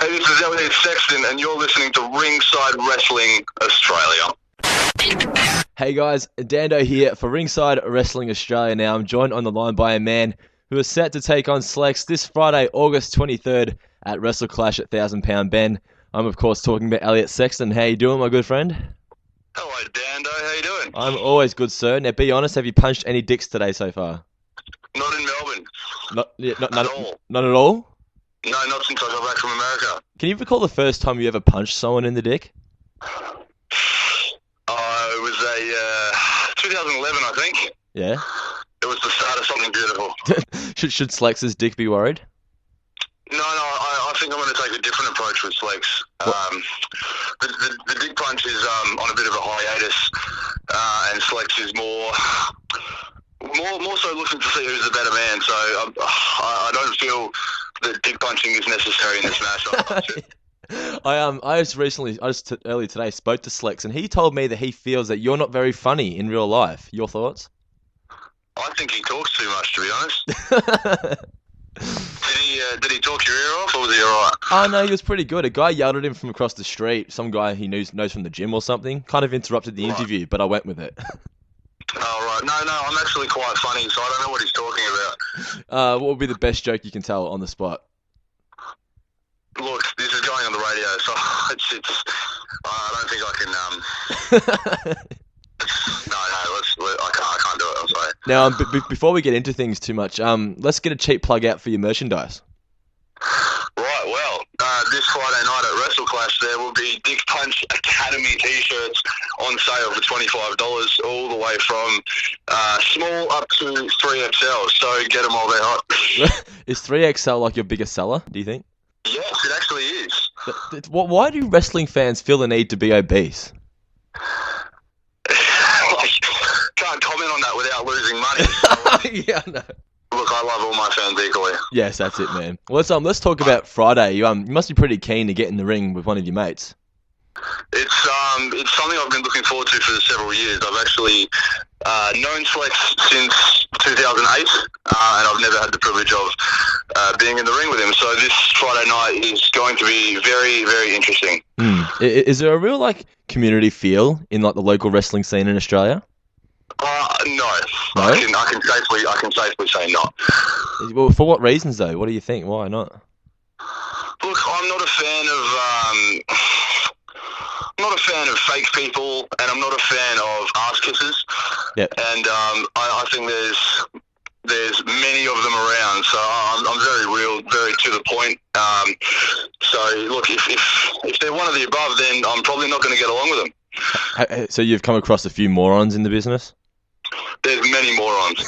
Hey, this is Elliot Sexton, and you're listening to Ringside Wrestling Australia. Hey guys, Dando here for Ringside Wrestling Australia. Now I'm joined on the line by a man who is set to take on Slex this Friday, August 23rd at Wrestle Clash at 1,000 Pound Ben. I'm of course talking about Elliot Sexton. How you doing, my good friend? Hello, Dando. How you doing? I'm always good, sir. Now be honest, have you punched any dicks today so far? Not in Melbourne. Not at all. Not at all? No, not since I got back from America. Can you recall the first time you ever punched someone in the dick? It was 2011, I think. Yeah? It was the start of something beautiful. Should Slex's dick be worried? No, I think I'm going to take a different approach with Slex. The dick punch is on a bit of a hiatus, and Slex is more so looking to see who's the better man. So I don't feel that dick punching is necessary in this match. I just earlier today spoke to Slex, and he told me that he feels that you're not very funny in real life. Your thoughts? I think he talks too much, to be honest. Did he talk your ear off, or was he alright? Oh no, he was pretty good. A guy yelled at him from across the street. Some guy he knows from the gym or something. Kind of interrupted the interview, but I went with it. Oh, right. No, I'm actually quite funny, so I don't know what he's talking about. What would be the best joke you can tell on the spot? Look, this is going on the radio, so I don't think I can. I can't do it. I'm sorry. Now, before we get into things too much, let's get a cheap plug out for your merchandise. Right, well, this Friday night at Wrestle Clash, there will be Dick Punch Academy t-shirts on sale for $25, all the way from small up to 3XL, so get them while they're hot. Is 3XL like your biggest seller, do you think? Yes, it actually is. Why do wrestling fans feel the need to be obese? Can't comment on that without losing money. So, yeah, I know. Look, I love all my fans equally. Yes, that's it, man. Well, let's talk about Friday. You must be pretty keen to get in the ring with one of your mates. It's something I've been looking forward to for several years. I've actually known Slex since 2008, and I've never had the privilege of being in the ring with him. So this Friday night is going to be very, very interesting. Is there a real community feel in the local wrestling scene in Australia? No. I can safely say not. Well, for what reasons though? What do you think? Why not? Look, I'm not a fan of fake people, and I'm not a fan of ass kissers. Yep. And I think there's many of them around, so I'm very real, very to the point. So look, if they're one of the above, then I'm probably not going to get along with them. So you've come across a few morons in the business? There's many morons.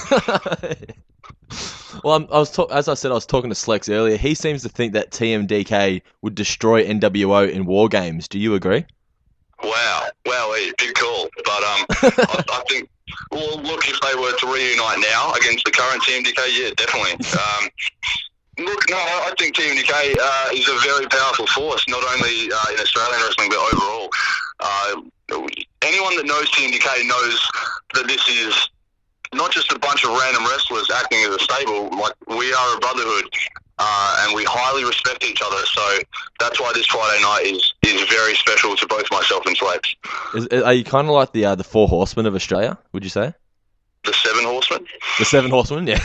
Well, as I said, I was talking to Slex earlier. He seems to think that TMDK would destroy NWO in War Games. Do you agree? Wow, big call. But I think, well, look, if they were to reunite now against the current TMDK, yeah, definitely. Look, no, I think TMDK is a very powerful force, not only in Australian wrestling, but overall. Anyone that knows TMDK knows that this is not just a bunch of random wrestlers acting as a stable. Like, we are a brotherhood, and we highly respect each other. So that's why this Friday night is very special to both myself and Slex. Are you kind of like the Four Horsemen of Australia, would you say? The Seven Horsemen? The Seven Horsemen, yeah.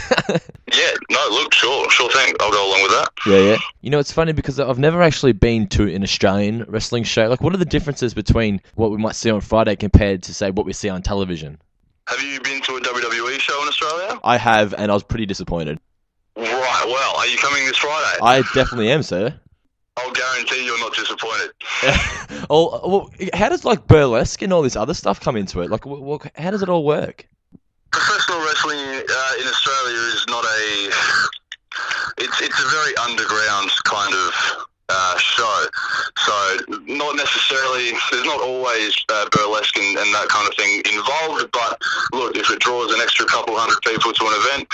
Yeah, no, look, sure thing. I'll go along with that. Yeah. You know, it's funny because I've never actually been to an Australian wrestling show. What are the differences between what we might see on Friday compared to, say, what we see on television? Have you been to a WWE show in Australia? I have, and I was pretty disappointed. Right, well, are you coming this Friday? I definitely am, sir. I'll guarantee you're not disappointed. Well, how does burlesque and all this other stuff come into it? How does it all work? Professional wrestling in Australia is not it's a very underground kind of show. So not necessarily, there's not always burlesque and that kind of thing involved, but look, if it draws an extra couple hundred people to an event,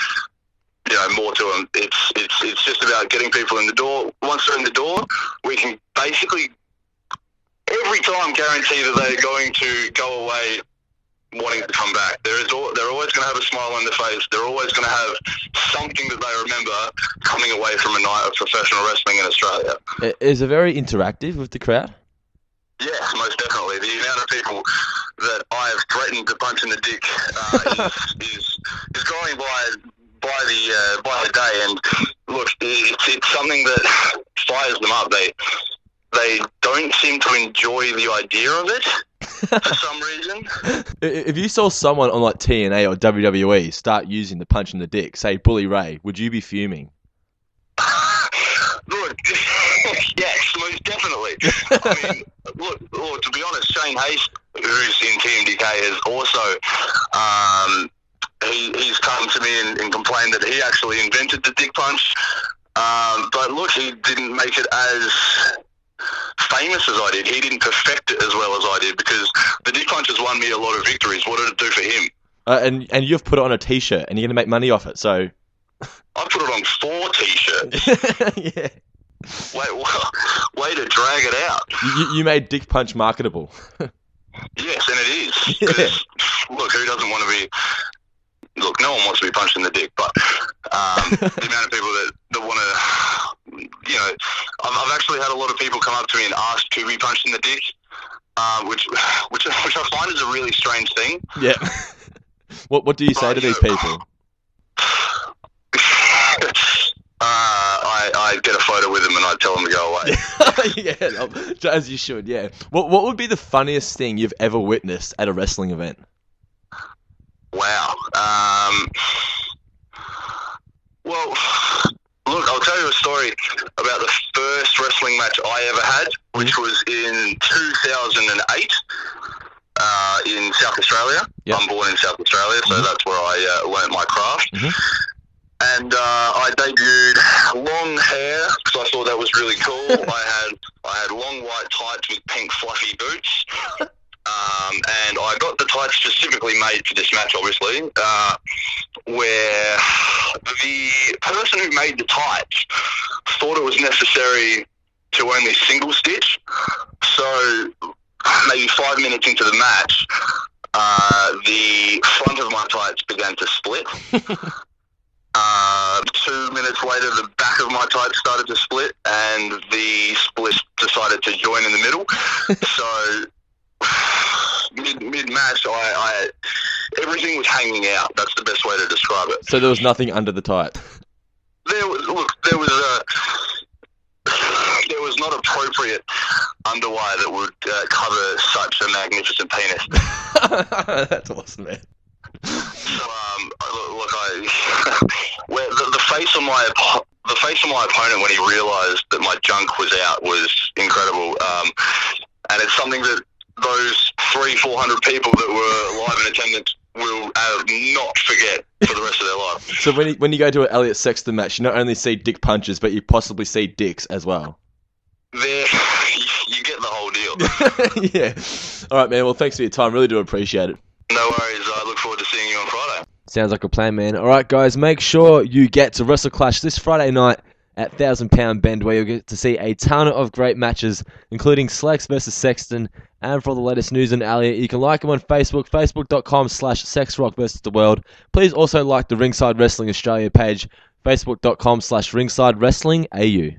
more to them. It's just about getting people in the door. Once they're in the door, we can basically every time guarantee that they're going to go away wanting to come back. They're always going to have a smile on their face. They're always going to have something that they remember coming away from a night of professional wrestling in Australia. Is it very interactive with the crowd? Yes, most definitely. The amount of people that I have threatened to punch in the dick is growing by the day. And look, it's something that fires them up. They don't seem to enjoy the idea of it for some reason. If you saw someone on like TNA or WWE start using the punch in the dick, say Bully Ray, would you be fuming? Look, yes, most definitely. I mean, look, to be honest, Shane Hayes, who's in TMDK, has also he's come to me and complained that he actually invented the dick punch. But look, he didn't make it as famous as I did. He didn't perfect it as well as I did, because the dick punch has won me a lot of victories. What did it do for him? And you've put it on a T-shirt, and you're going to make money off it, so... I put it on 4 T-shirts. Yeah. Way to drag it out. You made dick punch marketable. Yes, and it is. Yeah. Look, who doesn't want to be... Look, no one wants to be punched in the dick, but the amount of people that want to... You know, I've actually had a lot of people come up to me and ask to be punched in the dick, which I find is a really strange thing. Yeah. What do you say to these people? I get a photo with them and I tell them to go away. Yeah, as you should, yeah. What would be the funniest thing you've ever witnessed at a wrestling event? Wow. Well, look, I'll tell you a story about the first wrestling match I ever had, which was in 2008 in South Australia. Yep. I'm born in South Australia, so that's where I learnt my craft. And I debuted long hair because I thought that was really cool. I had long white tights with pink fluffy boots. And I got the tights specifically made for this match, obviously, where the person who made the tights thought it was necessary to only single stitch. So maybe 5 minutes into the match, the front of my tights began to split. 2 minutes later, the back of my tights started to split, and the split decided to join in the middle. So mid-match, I everything was hanging out. That's the best way to describe it. So there was nothing under the tight? There was not appropriate underwire that would cover such a magnificent penis. That's awesome, man. So, look, the face of my opponent when he realised that my junk was out was incredible, and it's something that those 300-400 people that were live in attendance will not forget for the rest of their life. So when you go to an Elliot Sexton match, you not only see dick punches, but you possibly see dicks as well. There, you get the whole deal. Yeah. All right, man. Well, thanks for your time. Really do appreciate it. No worries. I look forward to seeing you on Friday. Sounds like a plan, man. All right, guys. Make sure you get to Wrestle Clash this Friday night at 1,000 Pound Bend, where you'll get to see a ton of great matches, including Slex versus Sexton. And for all the latest news on Elliot, you can like him on Facebook, facebook.com/SexRock versus the World. Please also like the Ringside Wrestling Australia page, facebook.com/Ringside Wrestling AU.